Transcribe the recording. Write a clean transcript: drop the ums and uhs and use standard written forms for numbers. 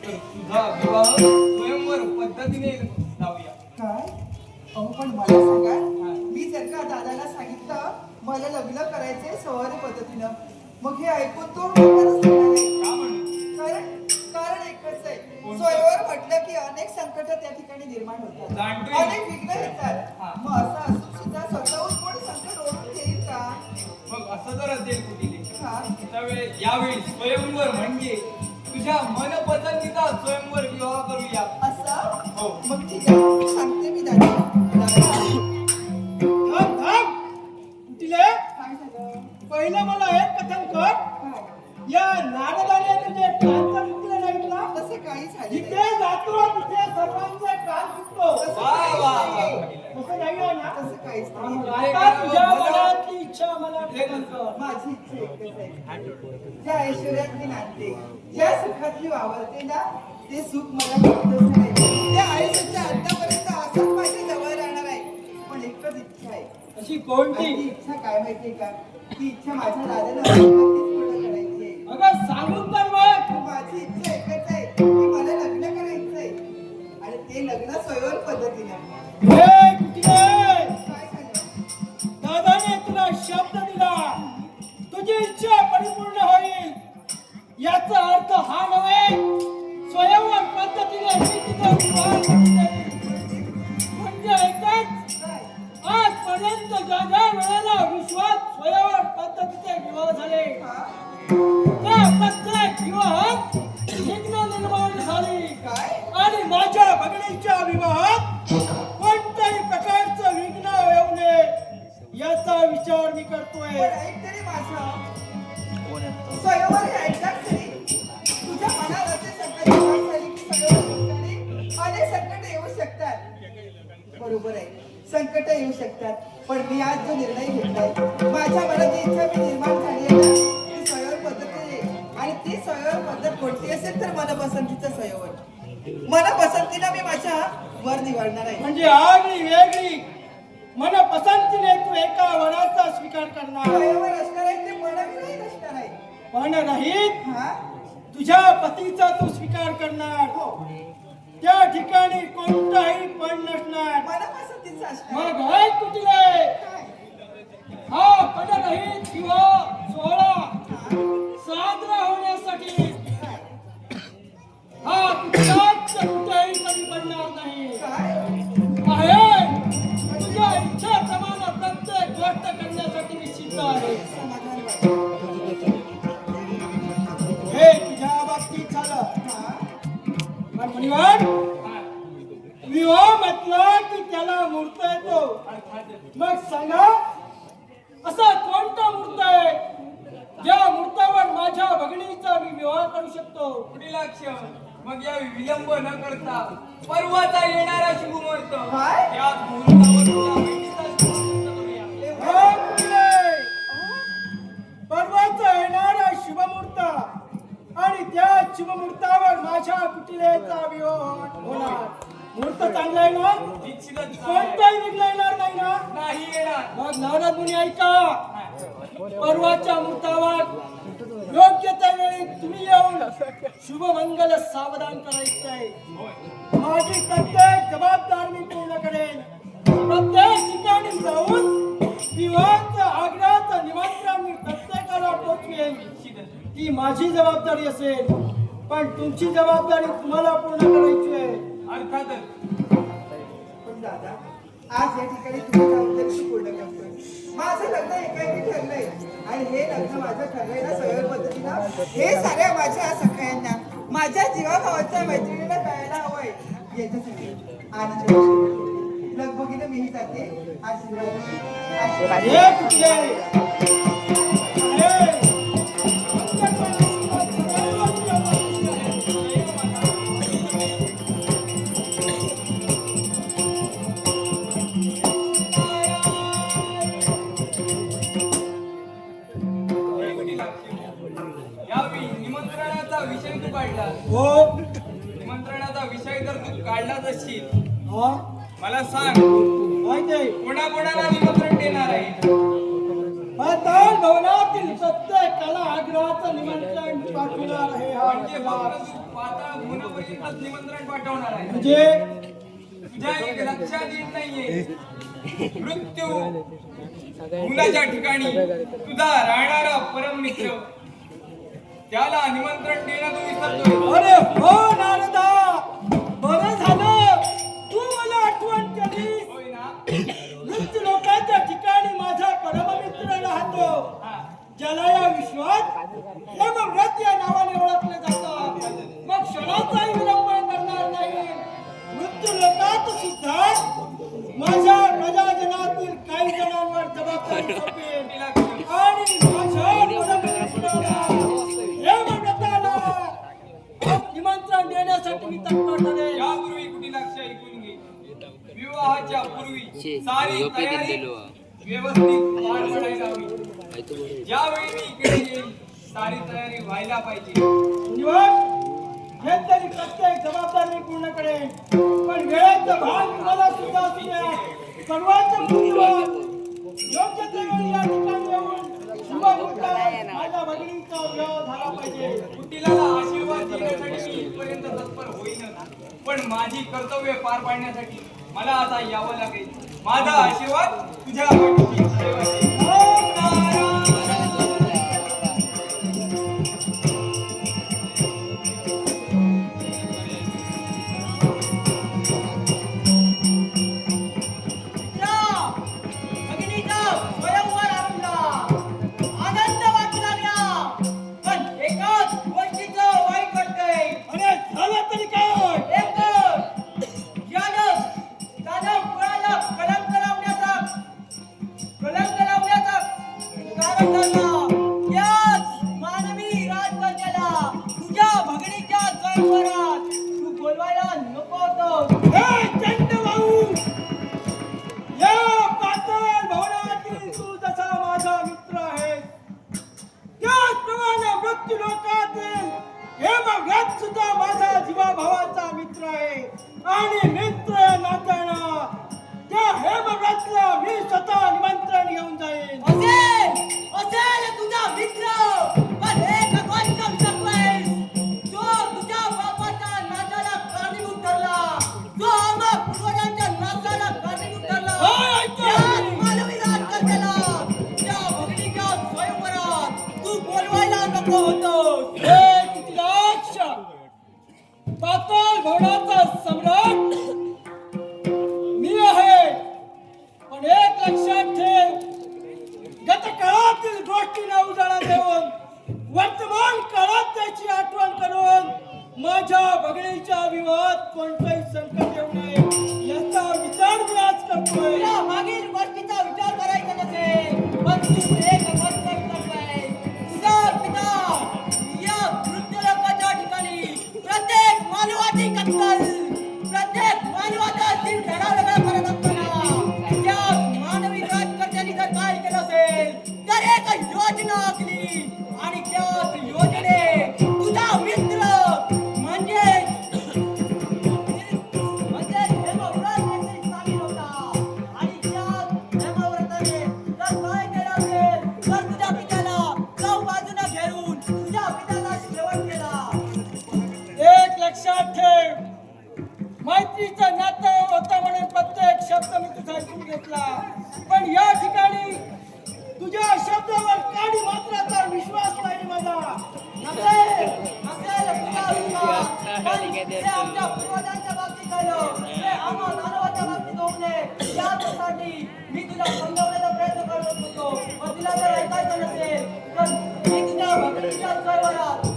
तुझा विवाह स्वयंवर पद्धतीने लावूया. काय अहो पण मला सांगा, मी जर का दादाला सांगितलं मला लग्न करायचंय सवारी पद्धतीनं, मग हे ऐकून तो नकारच देणार आहे. का म्हणून? कारण एकच आहे, स्वयंवर म्हटलं की अनेक संकट त्या ठिकाणी निर्माण होतात, जाणतोय. अनेक विघ्न येतात. मग असं असून सुद्धा स्वतःहून कोण संकट ओढून घेईल का? मग असं जर असेल कुठे हा यावेळी स्वयंवर म्हणजे तुझ्या मनपसंतीचा स्वयंवर विवाह करूया. असं हो. मग ठीक आहे, सांगते मी दादा. थांब थांब तिले काय झालं? पहिलं मला एक कथन कर. काय? या नारदाने तुझे कान तर फुटले नाहीत ना? तसं काही झालं जिथे नाही. जातो तिथे सर्वांचे कान फुटतो. तसं वा काहीच वा नाहीये. तसं नाही आहे ना? तसं काहीच मग नाही. आता तुझ्या मनातली इच्छा मला कथन कर. माझी इच्छा एकच आहे, ज्या ऐश्वर्यात मी नांदते, ज्या सुखात मी वावरते ना, ते सुख मला मिळतच नाही. त्या आयुष्याच्या अंतापर्यंत असंच माझ्या जवळ राहणार आहे. पण एकच इच्छा आहे. अशी आणि कोणती? ती इच्छा काय माहितीये का? ती इच्छा माझ्या दादाला नक्कीच पूर्ण करायची आहे. अगं सांगून तर बघ. माझी इच्छा एकच आहे की मला लग्न करायचंय, आणि ते लग्न स्वयंवर पद्धतीने. हे कुठले? काय झालं? दादाने तुला शब्द दिला, तुझी इच्छा परिपूर्ण होईल. याचा अर्थ हा नव्हे, स्वयंवर पद्धतीने मी तुझा विवाह करून देईन. म्हणजे एकच, काय? आजपर्यंत ज्या ज्या वेळेला विश्वात स्वयंवर पद्धतीचे विवाह झाले, हा? त्या प्रत्येक विवाहात विघ्न निर्माण झाली. काय? आणि माझ्या भगिनीच्या विवाहात कोणत्याही प्रकारचं विघ्न येऊ नये याचा विचार मी करतोय. पण ऐक तरी माझं, स्वयंवर हे ऐकतात तरी. तुझ्या मनात असे संकट निर्माण झाले की स्वयंवर ठिकाणी अनेक संकट येऊ शकतात. बरोबर आहे, संकट येऊ शकतात. पण मी आज जो निर्णय घेतलाय, माझ्या मनात जी इच्छा मी निर्माण झाली आहे ना, ती स्वयंवर पद्धत आहे. आणि ती स्वयंवर पद्धत कोणती असेल तर मनपसंतीचं स्वयंवर. मनपसंतीला मी माझ्या वर निवडणार आहे. म्हणजे आगळी वेगळी मन पसंतीने तू एका वराचा स्वीकार करणार, स्वयंवर असणार आहे ते मनविरहित असणार आहे. पण रहित हा? तुझ्या पतीचा तू स्वीकार करणार. हो, त्या ठिकाणी कोणताही पण नसणार. मनपसंतीचं असणार. मग ऐक कुठले, काय? हा पदरहित विवाह सोहळा हा? साजरा होण्यासाठी काय? हा कुठलाच कुठेही कमी पडणार नाही. काय? आहे तुझ्या इच्छेप्रमाणे प्रत्येक गोष्ट करण्यासाठी मी सिद्ध आहे. समाधान वाटतं. हे तुझ्या बाबतीत झालं. हा? पण मुनिवर, विवाह म्हटलं की त्याला मूर्त येतो. मग सांगा, असा कोणता मूर्त आहे ज्या मूर्तावर माझ्या भगिनीचा मी विवाह करू शकतो? पुढील लक्ष. मग या विलंब न करता परवाचा येणारा शुभमुहूर्त, काय? त्याच मुहूर्तावर तुझ्या बहिणीचा शुभमुहूर्त करूया. हे कुठले? परवाचा येणारा शुभमुहूर्त आणि त्या शुभमुहूर्तावर माझ्या कुटिलेचा विवाह होणार. मुहूर्त चांगला आहे ना? निश्चितच कोणताही विघ्न येणार नाही ना? नाही येणार. मग नारद मुनी ऐका, परवाच्या मुहूर्तावर योग्य त्या वेळी तुम्ही येऊन शुभमंगल सावधान करायचंय. माझी प्रत्येक जबाबदारी मी पूर्ण करेन. प्रत्येक ठिकाणी जाऊन विवाहाचं आग्रहाचं निमंत्रण मी प्रत्येकाला पोचवेन. ती माझी जबाबदारी असेल, पण तुमची जबाबदारी तुम्हाला पूर्ण करायची आहे. अर्थातच. पण दादा, आज या ठिकाणी तुझी जबाबदारी तू पूर्ण करतोय. माझं लग्न एकाएकी ठरलंय, आणि हे लग्न माझं ठरलंय ना स्वयंवर पद्धतीनं, हे साऱ्या माझ्या सखायांना, माझ्या जीवाभावाच्या मैत्रिणीला कळायला हवंय. याच्यासाठी आणि लगबगीनं मीही जाते. आशीर्वाद. हे कुठले? हे यावेळी निमंत्रणाचा विषय तू काढला. हो. निमंत्रणाचा विषय जर तू काढलाच असशील, हा मला सांग माहिती आहे. कोणाकोणाला निमंत्रण देणार आहे? पाताळ भवनातील प्रत्येकाला आग्रहाचं निमंत्रण पाठवणार आहे हा म्हणजे विश्वास. फक्त तू पाताळ भुवनापर्यंतच निमंत्रण पाठवणार आहे. म्हणजे तुझ्या एक लक्षात येत नाहीये. मृत्यू मुलाच्या ठिकाणी तुझा राहणारा परम मित्र त्याला निमंत्रण देणं तू विसरतोय. अरे हो नारदा, बरं झालं तू मला आठवण केलीस. होय ना? मृत लोकांच्या ठिकाणी माझा परममित्र राहतो, हा. ज्याला या विश्वात यमव्रत या नावाने ओळखले जातात. मग क्षणाचाही विलंब करणार नाही. मृत्यू लोकात सुद्धा माझ्या प्रजाजनातील काही जणांवर जबाबदारी सोपेल आणि माझ्या परममित्राला यमव्रताला निमंत्रण देण्यासाठी मी तत्पर ठरेन. यापूर्वी कुटीलाक्ष ऐकून घे. विवाहाच्या पूर्वी सारी तयारी व्यवस्थित पार पडायला हवी. ज्यावेळी मी इकडे येईल सारी तयारी व्हायला पाहिजे. निवड घेतलेली प्रत्येक जबाबदारी पूर्ण करेन, पण वेळेचं भान तुम्हाला सुद्धा असू द्या. सर्वांचं पूर्वक योग्य त्या वेळी या ठिकाणी येऊन शुभमुहूर्तावर माझ्या भगिनीचा विवाह झाला पाहिजे. कुटीलाला आशीर्वाद देण्यासाठी मी इथपर्यंत तत्पर होईनच, पण माझी कर्तव्य पार पाडण्यासाठी मला आता यावं लागेल. माझा आशीर्वाद तुझ्या पाठीशी सदैव असेल. ओम नारायण. अरे झालं तरी काय? हे चंडभाऊ, या पाताळ भवनातील तू जसा माझा मित्र आहे, त्याचप्रमाणे मृत्यू लोकातील हेमव्रत सुद्धा माझा जीवाभावाचा मित्र आहे. आणि मित्र नात्यानं त्या हेमव्रतला मी स्वतः निमंत्रण घेऊन जाईन. असेल तुझा मित्र, पण एक गोष्ट विसरलायस. जो तुझ्या बापाच्या नाशाला कारणीभूत ठरला, जो आम्हा पूर्वजांच्या नाशाला कारणीभूत ठरला, होय, ऐकतोय. त्याच मानवी राज्यकर्त्याला त्या भगिनीच्या स्वयंवरात तू बोलवायला नको होतोस. हे कुटिलाक्ष, पाताळ भवनाचा सम्राट मी आहे, पण एक लक्षात ठेव, गतकाळातील गोष्टींना उजाळा देऊन वर्तमान काळात त्याची आठवण करून माझ्या भगिनीच्या विवाहात कोणताही संकट येऊ नये याचा विचार मी आज करतोय. तुला मागील गोष्टीचा विचार करायचा नसेल, पण तू एक गोष्ट विसरलाय. तुझा पिता या मृत्यूलोकाच्या ठिकाणी प्रत्येक मानवाची कत्तल, प्रत्येक मानवाचा जीव वेगळा करत असताना त्या मानवी राज्यकर्त्यांनी जर काय केलं असेल तर एक योजना आखली, आणि त्याच योजने तुझा मित्र म्हणजे हेमव्रत देखील सामील होता. आणि त्याच हेमव्रताने जर काय केलं असेल तर तुझ्या पित्याला चौ बाजूला घेऊन तुझ्या पित्याला शेवट केला. एक लक्षात ठेव, मैत्रीचं नातं होतं म्हणून प्रत्येक शब्द मी तुझा ऐकून घेतला, पण या ठिकाणी तुझ्या शब्दावर काडी मात्राचा विश्वास नाही माझा. नसेल तुझा विश्वास, पण ते आमच्या पूर्वजांच्या बाबतीत झालं, ते आम्हा मानवाच्या बाबतीत होऊ नये यासाठी मी तुला समजावण्याचा प्रयत्न करत होतो. पण तुला जर ऐकायचं नसेल तर मी तुझ्या भगिनीच्या स्वयंवरात